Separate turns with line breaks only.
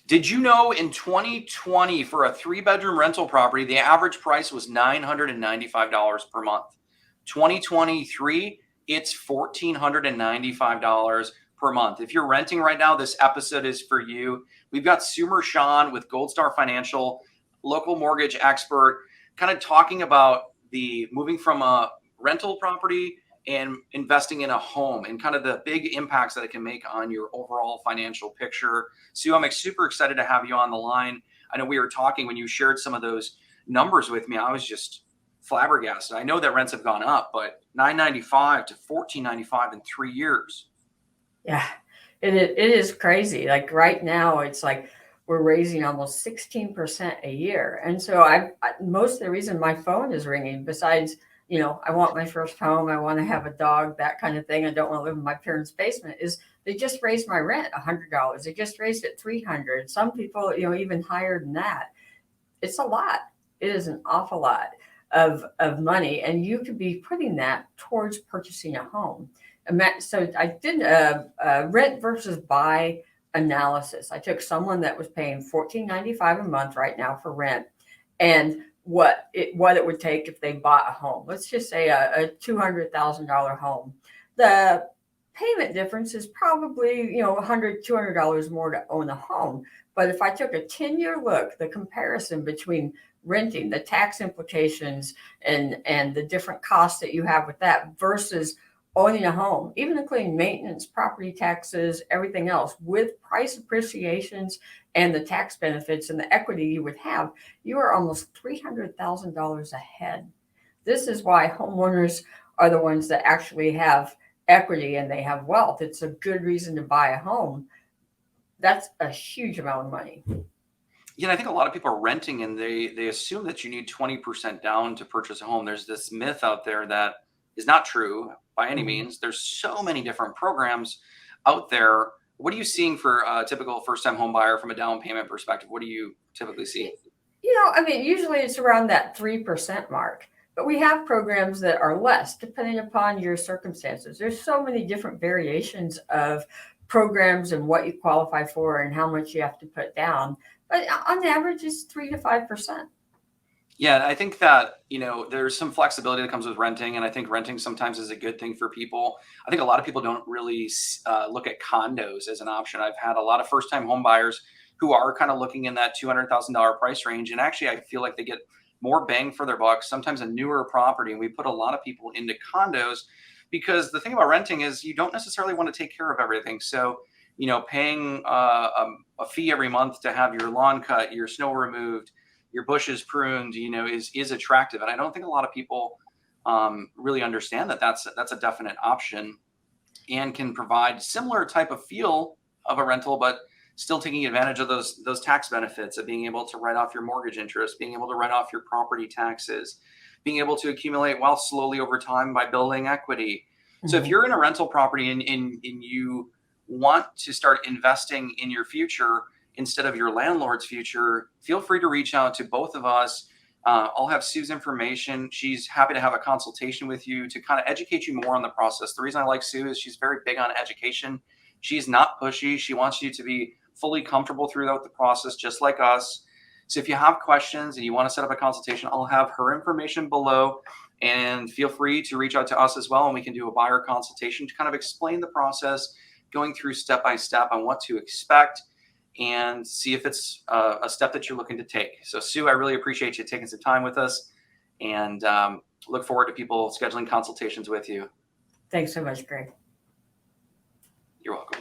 Did you know in 2020 for a three-bedroom rental property, the average price was $995 per month? 2023, it's $1,495 per month. If you're renting right now, this episode is for you. We've got Sue Mershon with Gold Star Financial, local mortgage expert, kind of talking about the moving from a rental property and investing in a home and kind of the big impacts that it can make on your overall financial picture. Sue, I'm super excited to have you on the line. I know we were talking when you shared some of those numbers with me. I was just flabbergasted. I know that rents have gone up, but $995 to $1,495 in 3 years.
Yeah, it is crazy. Like right now, it's like we're raising almost 16% a year. And so most of the reason my phone is ringing, besides, I want my first home, I want to have a dog, that kind of thing. I don't want to live in my parents' basement, is they just raised my rent $100. They just raised it $300. Some people, even higher than that. It's a lot. It is an awful lot of money, and you could be putting that towards purchasing a home. So I did a rent versus buy analysis. I took someone that was paying $14.95 a month right now for rent, and what it would take if they bought a home. Let's just say a $200,000 home. The payment difference is probably $100, $200 more to own a home. But if I took a 10-year look, the comparison between renting, the tax implications, and the different costs that you have with that versus owning a home, even including maintenance, property taxes, everything else, with price appreciations and the tax benefits and the equity you would have, you are almost $300,000 ahead. This is why homeowners are the ones that actually have equity and they have wealth. It's a good reason to buy a home. That's a huge amount of money.
Yeah, I think a lot of people are renting and they assume that you need 20% down to purchase a home. There's this myth out there that is not true by any means. There's so many different programs out there. What are you seeing for a typical first-time home buyer from a down payment perspective? What do you typically see?
Usually it's around that 3% mark, but we have programs that are less depending upon your circumstances. There's so many different variations of programs and what you qualify for and how much you have to put down. But on average, it's 3 to 5%.
Yeah, I think that, there's some flexibility that comes with renting, and I think renting sometimes is a good thing for people. I think a lot of people don't really look at condos as an option. I've had a lot of first-time home buyers who are kind of looking in that $200,000 price range, and actually I feel like they get more bang for their buck, sometimes a newer property, and we put a lot of people into condos because the thing about renting is you don't necessarily want to take care of everything. So, paying a fee every month to have your lawn cut, your snow removed, your bushes pruned, is attractive. And I don't think a lot of people really understand that that's a definite option and can provide similar type of feel of a rental, but still taking advantage of those tax benefits of being able to write off your mortgage interest, being able to write off your property taxes, being able to accumulate wealth slowly over time by building equity. So if you're in a rental property and you want to start investing in your future instead of your landlord's future, feel free to reach out to both of us. I'll have Sue's information. She's happy to have a consultation with you to kind of educate you more on the process. The reason I like Sue is she's very big on education. She's not pushy. She wants you to be fully comfortable throughout the process, just like us. So if you have questions and you want to set up a consultation, I'll have her information below, and feel free to reach out to us as well. And we can do a buyer consultation to kind of explain the process, going through step by step on what to expect and see if it's a step that you're looking to take. So Sue, I really appreciate you taking some time with us, and look forward to people scheduling consultations with you.
Thanks so much, Greg.
You're welcome.